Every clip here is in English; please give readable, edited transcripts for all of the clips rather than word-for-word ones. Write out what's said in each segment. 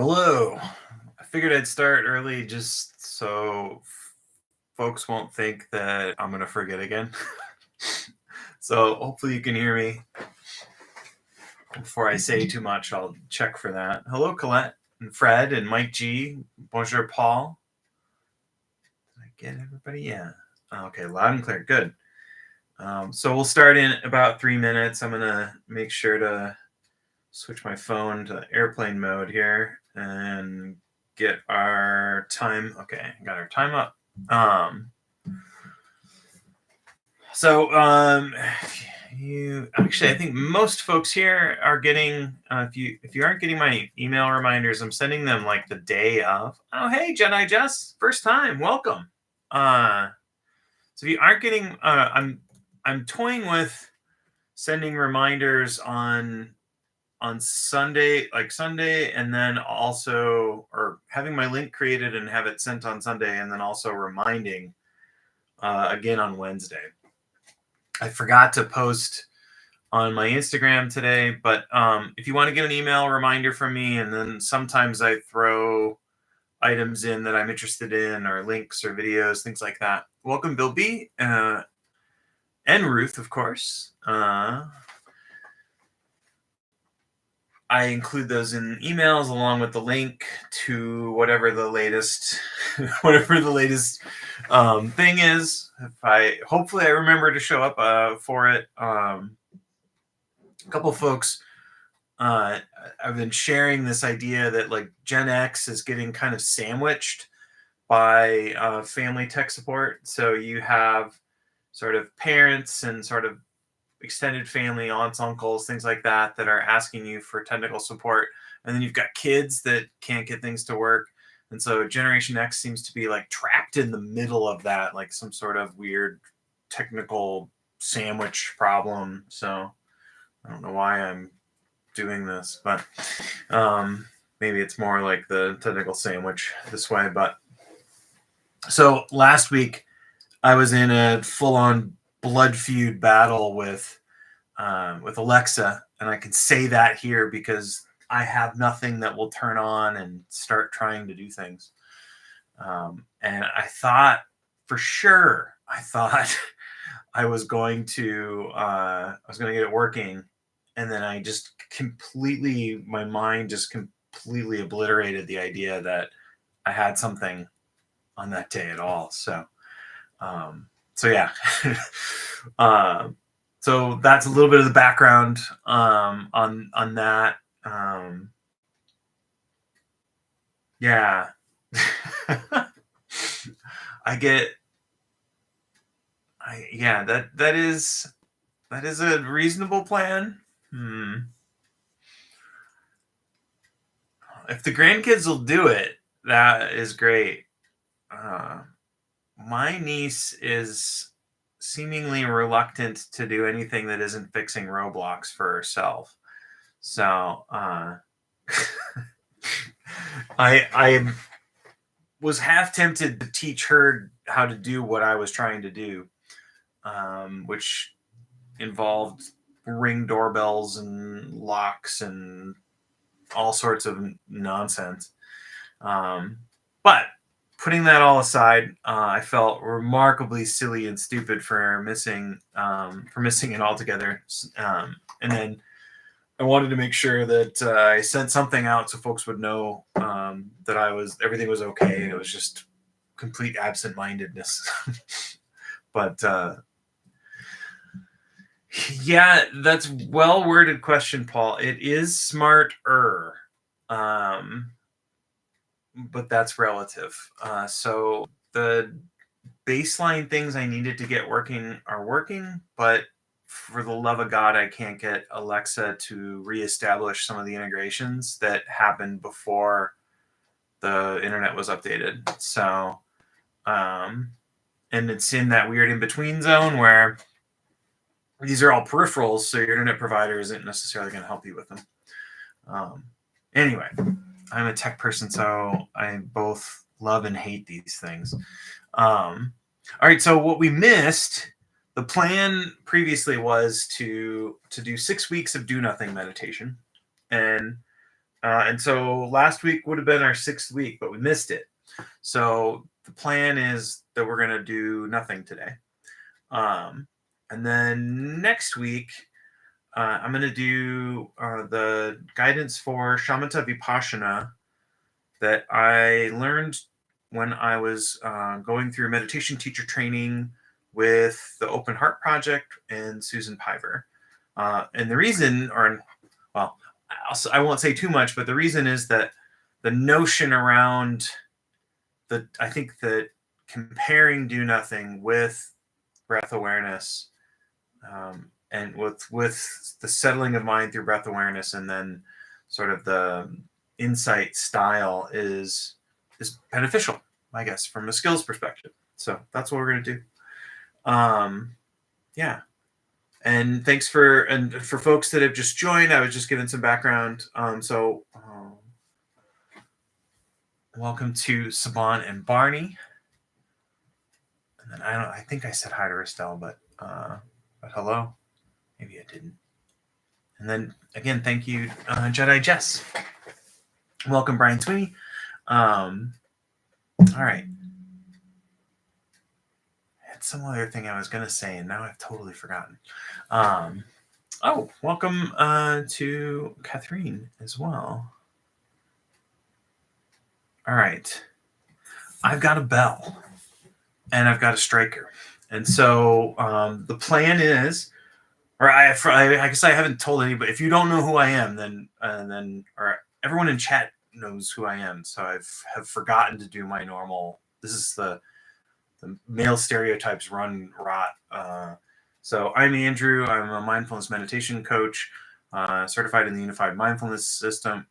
Hello. I figured I'd start early just so folks won't think that I'm going to forget again. So hopefully you can hear me. Before I say too much, I'll check for that. Hello, Colette and Fred and Mike G. Bonjour, Paul. Did I get everybody? Yeah. Okay, loud and clear. Good. So we'll start in about 3 minutes. I'm going to make sure to switch my phone to airplane mode here and get our time. Okay, got our time up. So you actually, I think most folks here are getting. If you aren't getting my email reminders, I'm sending them like the day of. Oh, hey, Jedi Jess, first time, welcome. So if you aren't getting, I'm toying with sending reminders on Sunday, like Sunday, and then also, or having my link created and have it sent on Sunday, and then also reminding again on Wednesday. I forgot to post on my Instagram today, but if you want to get an email reminder from me, and then sometimes I throw items in that I'm interested in, or links or videos, things like that. Welcome, Bill B. And Ruth, of course. I include those in emails along with the link to whatever the latest thing is. Hopefully I remember to show up for it. A couple folks I've been sharing this idea that like Gen X is getting kind of sandwiched by family tech support. So you have sort of parents and sort of extended family, aunts, uncles, things like that are asking you for technical support. And then you've got kids that can't get things to work. And so Generation X seems to be like trapped in the middle of that, like some sort of weird technical sandwich problem. So I don't know why I'm doing this, but maybe it's more like the technical sandwich this way. But so last week I was in a full-on blood feud battle with Alexa, and I can say that here because I have nothing that will turn on and start trying to do things. And I thought for sure, I was going to get it working, and then I just my mind just completely obliterated the idea that I had something on that day at all. So yeah. So that's a little bit of the background on that. Yeah. That is a reasonable plan. If the grandkids will do it, that is great. My niece is seemingly reluctant to do anything that isn't fixing Roblox for herself. So I was half tempted to teach her how to do what I was trying to do, which involved Ring doorbells and locks and all sorts of nonsense. But putting that all aside, I felt remarkably silly and stupid for missing it altogether. And then I wanted to make sure that I sent something out so folks would know that everything was okay. It was just complete absent-mindedness. But yeah, that's well-worded question, Paul. It is smarter. But that's relative. So the baseline things I needed to get working are working, but for the love of God, I can't get Alexa to reestablish some of the integrations that happened before the internet was updated. So, and it's in that weird in-between zone where these are all peripherals, so your internet provider isn't necessarily going to help you with them. Anyway, I'm a tech person, so I both love and hate these things. All right, so what we missed, the plan previously was to do 6 weeks of do nothing meditation, and And so last week would have been our 6th week, but we missed it. So the plan is that we're going to do nothing today. And then next week, I'm going to do the guidance for Shamatha Vipassana that I learned when I was going through meditation teacher training with the Open Heart Project and Susan Piver. And the reason, well, I won't say too much, but the reason is that the notion around I think that comparing do nothing with breath awareness, and with the settling of mind through breath awareness, and then sort of the insight style is beneficial, I guess, from a skills perspective. So that's what we're going to do. Yeah. And thanks for folks that have just joined. I was just giving some background. Welcome to Saban and Barney. And then I think I said hi to Estelle, but hello. Maybe I didn't. And then again, thank you, Jedi Jess. Welcome, Brian Sweeney. All right. I had some other thing I was going to say, and now I've totally forgotten. Welcome to Catherine as well. All right. I've got a bell, and I've got a striker. And so the plan is, or I guess I haven't told anybody. If you don't know who I am, then everyone in chat knows who I am. So have forgotten to do my normal. This is the male stereotypes run rot. So I'm Andrew. I'm a mindfulness meditation coach, certified in the Unified Mindfulness System.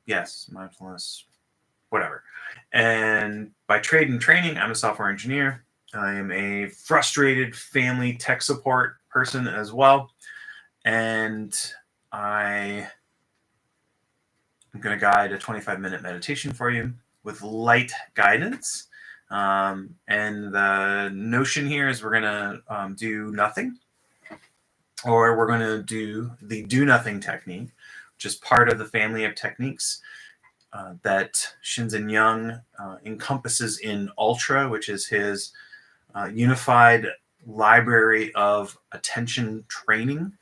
Yes, mindfulness, whatever. And by trade and training, I'm a software engineer. I am a frustrated family tech support person as well. And I am going to guide a 25-minute meditation for you with light guidance. And the notion here is we're going to do nothing, or we're going to do the do nothing technique, which is part of the family of techniques that Shinzen Young encompasses in Ultra, which is his unified library of attention training.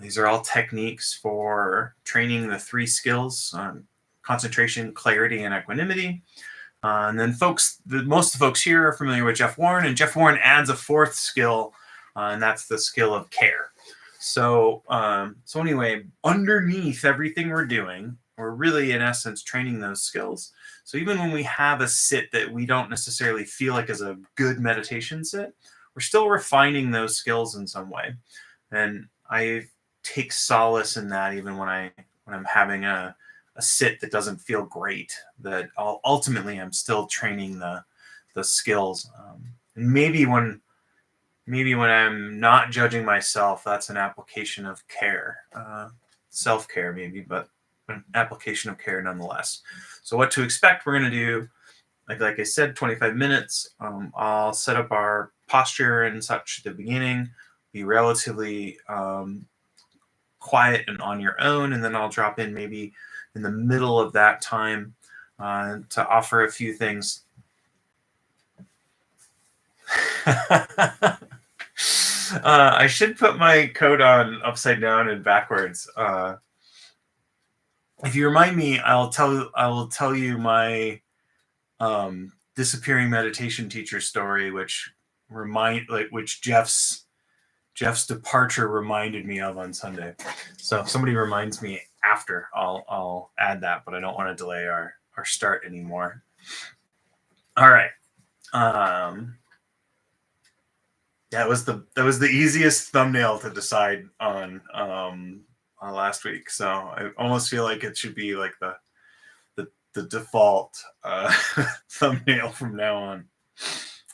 These are all techniques for training the 3 skills: concentration, clarity, and equanimity. And then most of the folks here are familiar with Jeff Warren, and Jeff Warren adds a 4th skill, and that's the skill of care. So anyway, underneath everything we're doing, we're really, in essence, training those skills. So even when we have a sit that we don't necessarily feel like is a good meditation sit, we're still refining those skills in some way. And I take solace in that, even when I'm having a sit that doesn't feel great, that ultimately I'm still training the skills. And maybe when I'm not judging myself, that's an application of care, self-care maybe, but an application of care nonetheless. So what to expect, we're going to do, like I said, 25 minutes. I'll set up our posture and such at the beginning, be relatively quiet and on your own, and then I'll drop in maybe in the middle of that time to offer a few things. I should put my coat on upside down and backwards. If you remind me, I will tell you my disappearing meditation teacher story, which Jeff's departure reminded me of on Sunday. So if somebody reminds me after, I'll add that, but I don't want to delay our start anymore. All right. That was the easiest thumbnail to decide on last week. So I almost feel like it should be like the default thumbnail from now on.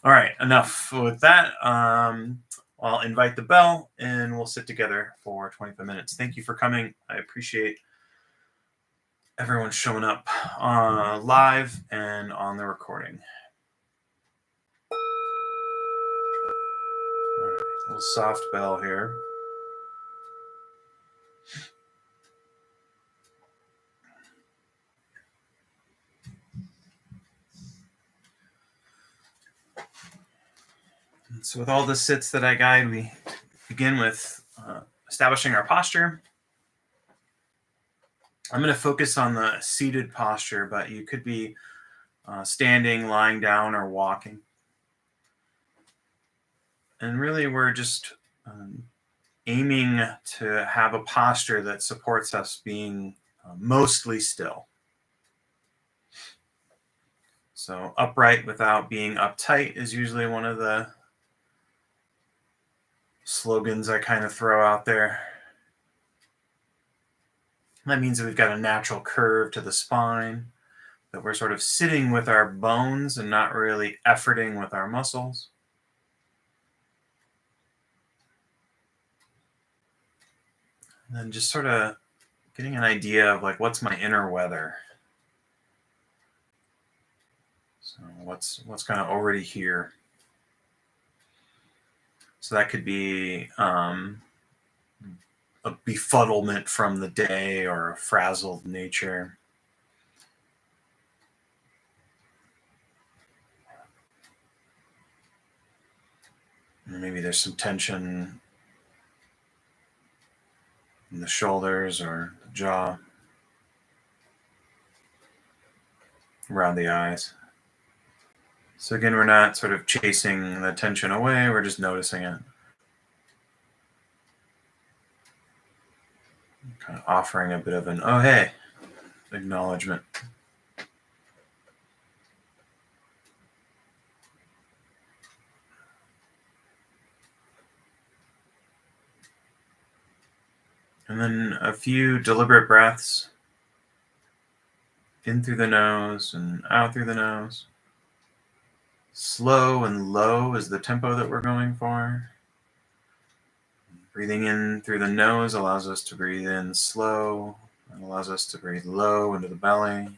All right, enough with that. I'll invite the bell and we'll sit together for 25 minutes. Thank you for coming. I appreciate everyone showing up live and on the recording. All right, a little soft bell here. So with all the sits that I guide, we begin with establishing our posture. I'm going to focus on the seated posture, but you could be standing, lying down, or walking. And really, we're just aiming to have a posture that supports us being mostly still. So upright without being uptight is usually one of the slogans I kind of throw out there. That means that we've got a natural curve to the spine, that we're sort of sitting with our bones and not really efforting with our muscles. And then just sort of getting an idea of like, what's my inner weather? So what's kind of already here? So that could be a befuddlement from the day or a frazzled nature. Maybe there's some tension in the shoulders or the jaw, around the eyes. So again, we're not sort of chasing the tension away, we're just noticing it. Kind of offering a bit of an, oh, hey, acknowledgement. And then a few deliberate breaths in through the nose and out through the nose. Slow and low is the tempo that we're going for. Breathing in through the nose allows us to breathe in slow and allows us to breathe low into the belly.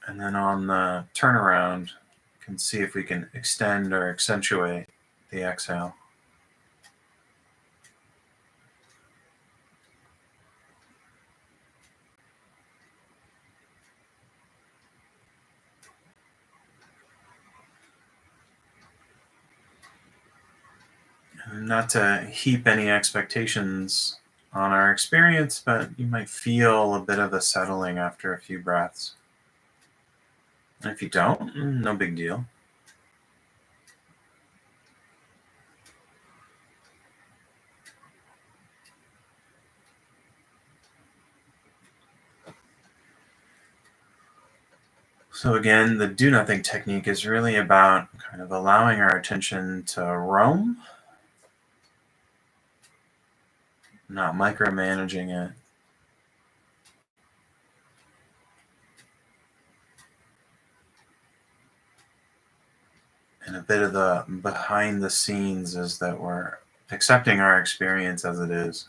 And then on the turnaround, you can see if we can extend or accentuate the exhale. Not to heap any expectations on our experience, but you might feel a bit of a settling after a few breaths. And if you don't, no big deal. So again, the do nothing technique is really about kind of allowing our attention to roam, not micromanaging it. And a bit of the behind the scenes is that we're accepting our experience as it is.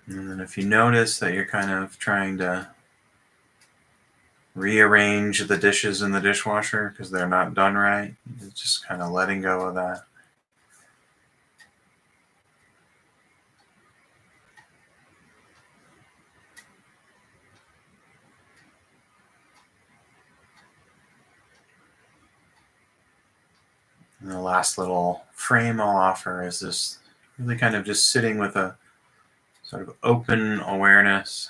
And then if you notice that you're kind of trying to rearrange the dishes in the dishwasher because they're not done right, just kind of letting go of that. And the last little frame I'll offer is this really kind of just sitting with a sort of open awareness,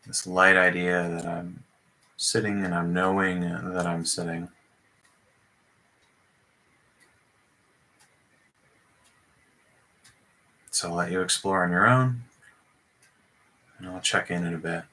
this light idea that I'm sitting and I'm knowing that I'm sitting. So I'll let you explore on your own, and I'll check in a bit.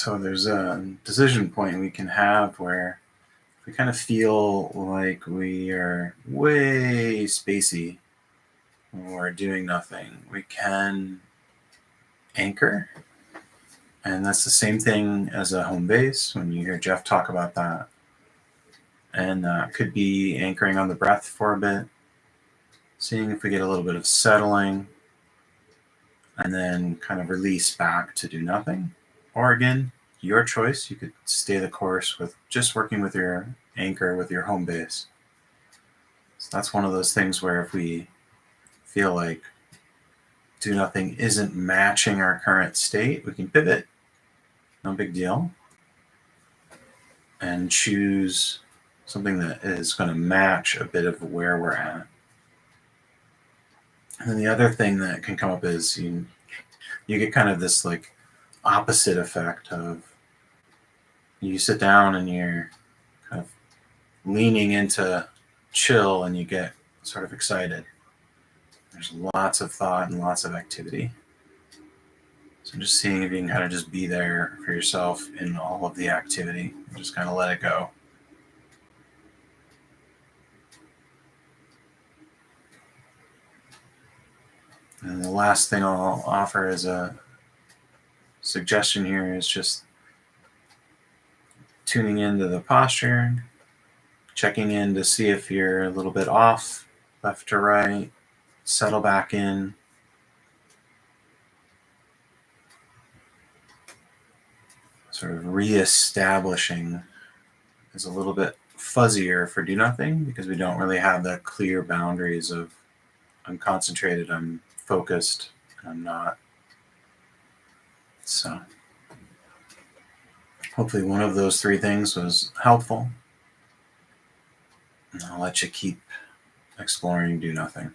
So there's a decision point we can have where we kind of feel like we are way spacey when we're doing nothing. We can anchor, and that's the same thing as a home base when you hear Jeff talk about that. And could be anchoring on the breath for a bit, seeing if we get a little bit of settling, and then kind of release back to do nothing. Or again, your choice. You could stay the course with just working with your anchor, with your home base. So that's one of those things where if we feel like do nothing isn't matching our current state, we can pivot, no big deal, and choose something that is going to match a bit of where we're at. And then the other thing that can come up is you get kind of this like opposite effect of you sit down and you're kind of leaning into chill and you get sort of excited. There's lots of thought and lots of activity. So just seeing if you can kind of just be there for yourself in all of the activity and just kind of let it go. And the last thing I'll offer as a suggestion here is just tuning into the posture, checking in to see if you're a little bit off, left to right, settle back in. Sort of reestablishing is a little bit fuzzier for do nothing because we don't really have the clear boundaries of I'm concentrated, I'm focused, I'm not. So hopefully one of those three things was helpful. And I'll let you keep exploring do nothing.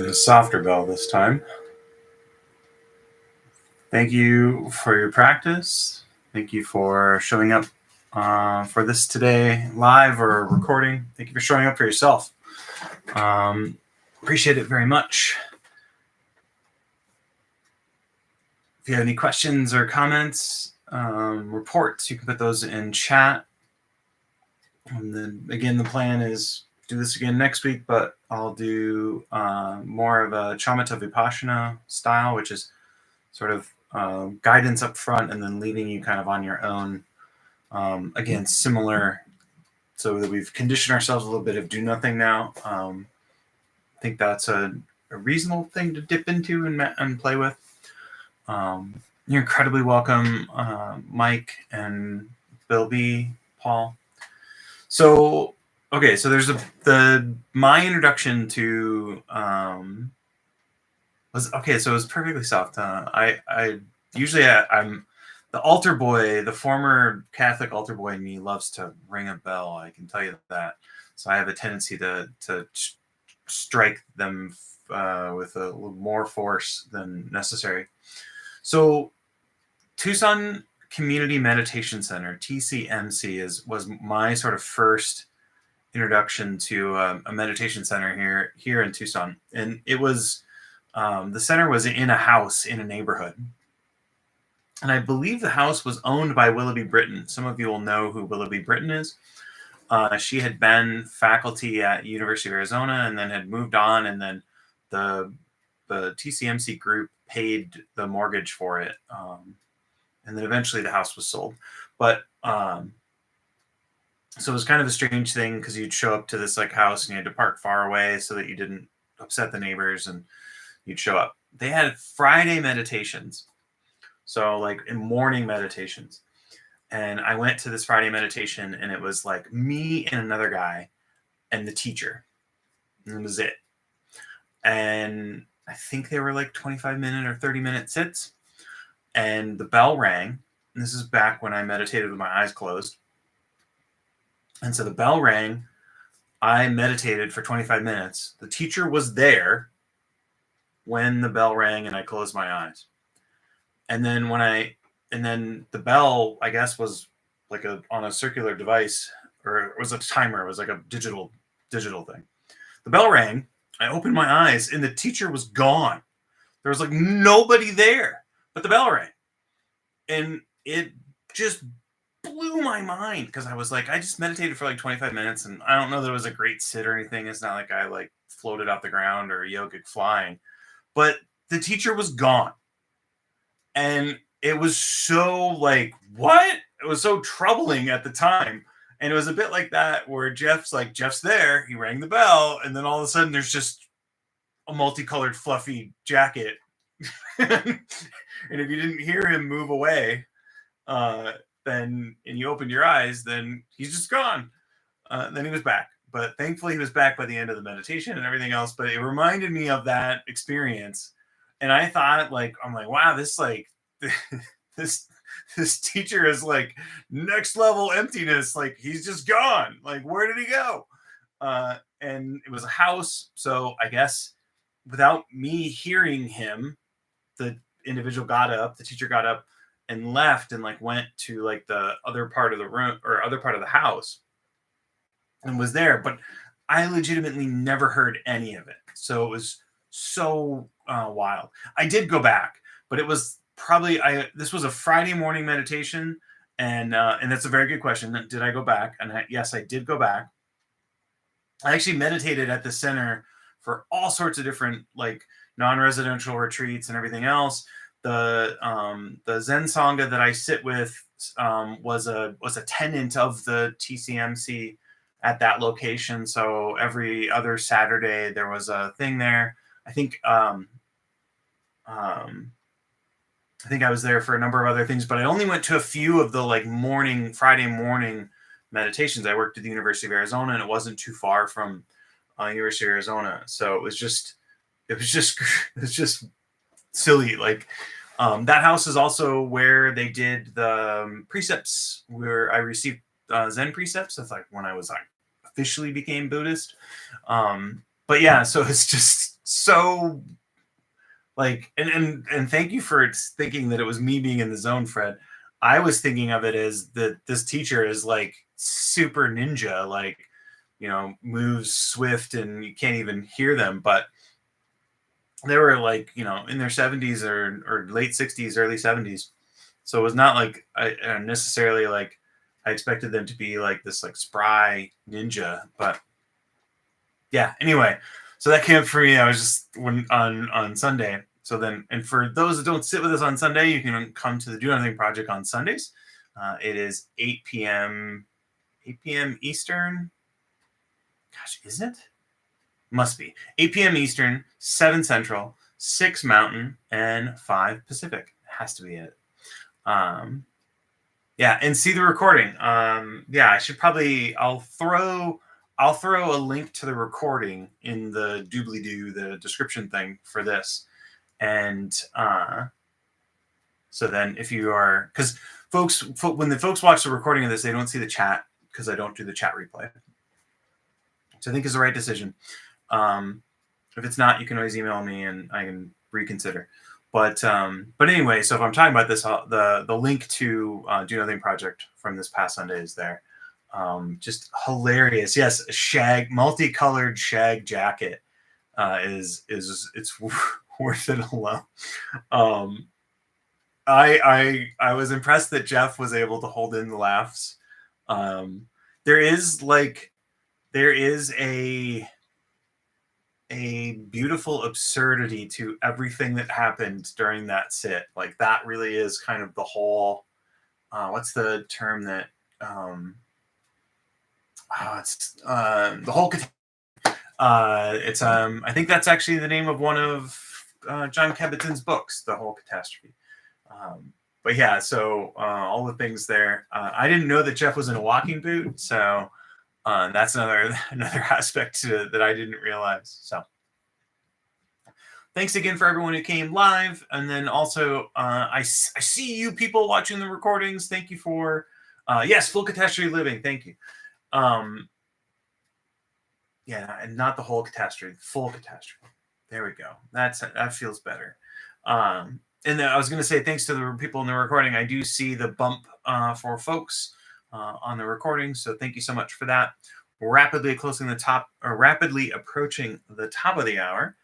a softer bell this time. Thank you for your practice. Thank you for showing up for this today, live or recording. Thank you for showing up for yourself. Appreciate it very much. If you have any questions or comments, reports, you can put those in chat. And then again, the plan is do this again next week, but I'll do more of a Chamata Vipassana style, which is sort of guidance up front and then leaving you kind of on your own. Again, similar, so that we've conditioned ourselves a little bit of do nothing now. I think that's a reasonable thing to dip into and play with. You're incredibly welcome, Mike and Bill B, Paul. So, okay, so there's my introduction to was okay. So it was perfectly soft. I'm the altar boy. The former Catholic altar boy in me loves to ring a bell. I can tell you that. So I have a tendency to strike them with a little more force than necessary. So Tucson Community Meditation Center, TCMC, was my sort of first introduction to a meditation center here in Tucson, and it was the center was in a house in a neighborhood, and I believe the house was owned by Willoughby Britton. Some of you will know who Willoughby Britton is. She had been faculty at University of Arizona and then had moved on, and then the TCMC group paid the mortgage for it. And then eventually the house was sold. But so it was kind of a strange thing because you'd show up to this like house and you had to park far away so that you didn't upset the neighbors, and you'd show up. They had Friday meditations. So like in morning meditations. And I went to this Friday meditation, and it was like me and another guy and the teacher. And that was it. And I think they were like 25-minute or 30-minute sits. And the bell rang. And this is back when I meditated with my eyes closed. And so the bell rang. I meditated for 25 minutes. The teacher was there when the bell rang and I closed my eyes. And then the bell, I guess, was like on a circular device, or it was a timer. It was like a digital thing. The bell rang. I opened my eyes and the teacher was gone. There was like nobody there, but the bell rang. And it just blew my mind because I was like, I just meditated for like 25 minutes, and I don't know that it was a great sit or anything. It's not like I like floated off the ground or yogic flying, but the teacher was gone. And it was so like, what? It was so troubling at the time. And it was a bit like that where Jeff's there, he rang the bell, and then all of a sudden there's just a multicolored fluffy jacket. And if you didn't hear him move away, and you opened your eyes, then he's just gone. Then he was back. But thankfully he was back by the end of the meditation and everything else. But it reminded me of that experience. And I thought, I'm like, wow, this this teacher is like next level emptiness. Like, he's just gone. Like, where did he go? And it was a house. So I guess without me hearing him, the individual the teacher got up and left and went to the other part of the room or other part of the house and was there. But I legitimately never heard any of it. So it was so wild. I did go back, but it was probably this was a Friday morning meditation, and that's a very good question. Did I go back? And yes, I did go back. I actually meditated at the center for all sorts of different non-residential retreats and everything else. The Zen Sangha that I sit with was a tenant of the TCMC at that location. So every other Saturday there was a thing there. I think I was there for a number of other things, but I only went to a few of the Friday morning meditations. I worked at the University of Arizona, and it wasn't too far from University of Arizona, so it was just silly. That house is also where they did the precepts, where I received Zen precepts. That's when I was officially became Buddhist. But yeah, so it's just so like, and thank you for thinking that it was me being in the zone, Fred. I was thinking of it as that this teacher is like super ninja, like, moves swift and you can't even hear them. But they were like, in their 70s or late 60s, early 70s. So it was not like I necessarily like I expected them to be like this like spry ninja. But yeah, anyway, so that came up for me. I was just on Sunday. So then, and for those that don't sit with us on Sunday, you can come to the Do Nothing Project on Sundays. It is 8 p.m. Eastern. Gosh, is it? Must be 8 p.m. Eastern, 7 Central, 6 Mountain, and 5 Pacific. Has to be it. Yeah, and see the recording. Yeah, I should probably. I'll throw a link to the recording in the doobly-doo, the description thing for this, and so then if you are, because when the folks watch the recording of this, they don't see the chat because I don't do the chat replay, which I think is the right decision. If it's not, you can always email me and I can reconsider. But anyway, so if I'm talking about this, the link to Do Nothing Project from this past Sunday is there. Just hilarious. Yes, a shag, multicolored shag jacket is it's worth it alone. I was impressed that Jeff was able to hold in the laughs. There is a beautiful absurdity to everything that happened during that sit. Like that really is kind of the whole. What's the term that? It's the whole. It's I think that's actually the name of one of John Kabat-Zinn's books, The Whole Catastrophe. But yeah, so all the things there. I didn't know that Jeff was in a walking boot, so that's another aspect to it that I didn't realize. So thanks again for everyone who came live, and then also I see you people watching the recordings. Thank you for yes, Full Catastrophe Living. Thank you. Yeah, and not the whole catastrophe, full catastrophe. There we go. That feels better. And then I was going to say thanks to the people in the recording. I do see the bump for folks on the recording, so thank you so much for that. We're rapidly approaching the top of the hour,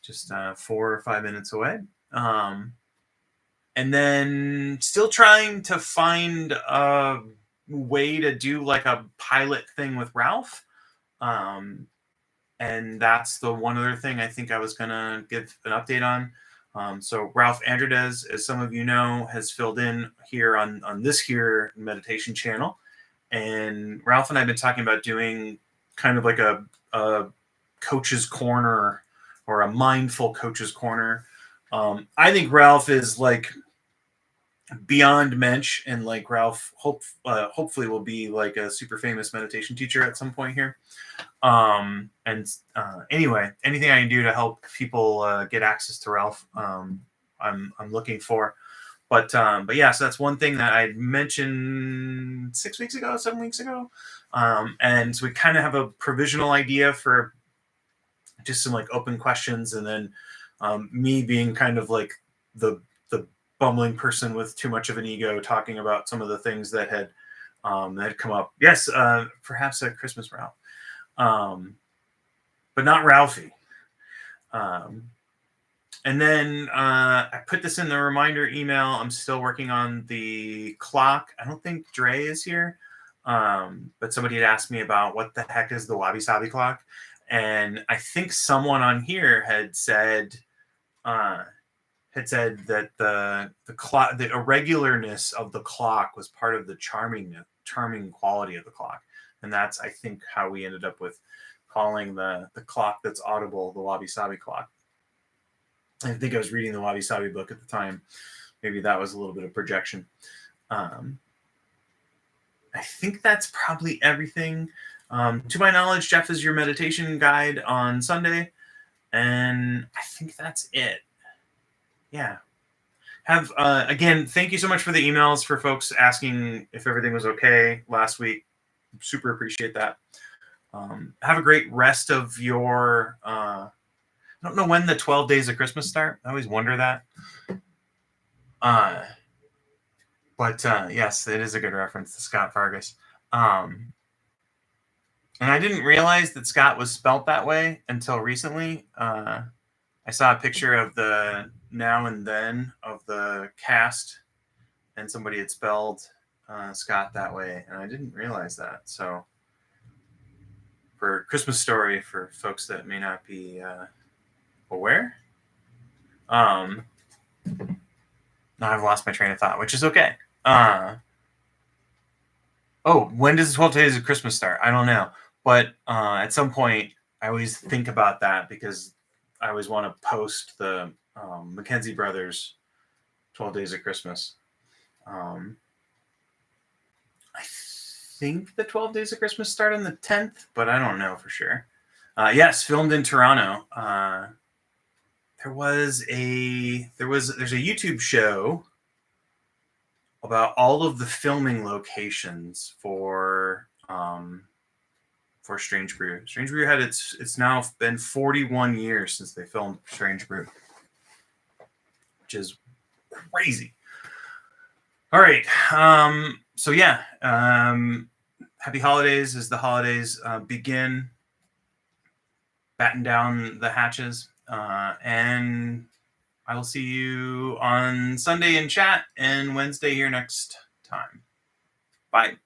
just 4 or 5 minutes away. And then still trying to find a way to do like a pilot thing with Ralph. And that's the one other thing I think I was going to give an update on. So Ralph Andradez, as some of you know, has filled in here on this here meditation channel. And Ralph and I have been talking about doing kind of like a coach's corner or a mindful coach's corner. I think Ralph is like beyond mensch, and like Ralph hopefully will be like a super famous meditation teacher at some point here. Anyway, anything I can do to help people get access to Ralph, I'm looking for. But yeah, so that's one thing that I mentioned 7 weeks ago. And so we kind of have a provisional idea for just some like open questions, and then me being kind of like the bumbling person with too much of an ego talking about some of the things that had come up. Yes, perhaps a Christmas Ralph. But not Ralphie. And then I put this in the reminder email. I'm still working on the clock. I don't think Dre is here, but somebody had asked me about what the heck is the Wabi Sabi clock, and I think someone on here had said that the clock, the irregularness of the clock, was part of the charming quality of the clock, and that's I think how we ended up with calling the clock that's audible the Wabi Sabi clock. I think I was reading the Wabi Sabi book at the time. Maybe that was a little bit of projection. I think that's probably everything. To my knowledge, Jeff is your meditation guide on Sunday, and I think that's it. Yeah. Again, thank you so much for the emails, for folks asking if everything was okay last week. Super appreciate that. Have a great rest of your I don't know when the 12 Days of Christmas start. I always wonder that. Uh, but yes, it is a good reference to Scott Fargus. And I didn't realize that Scott was spelt that way until recently. I saw a picture of the now and then of the cast, and somebody had spelled Scott that way, and I didn't realize that. So, for Christmas Story, for folks that may not be aware, now I've lost my train of thought, which is okay. When does the 12 Days of Christmas start? I don't know, but at some point, I always think about that because I always want to post the Mackenzie Brothers 12 Days of Christmas. I think the 12 Days of Christmas start on the 10th, but I don't know for sure. Yes, filmed in Toronto. There's a YouTube show about all of the filming locations for Strange Brew. Strange Brew had it's now been 41 years since they filmed Strange Brew, which is crazy. All right. So yeah. Happy holidays as the holidays begin. Batten down the hatches. And I will see you on Sunday in chat and Wednesday here next time. Bye.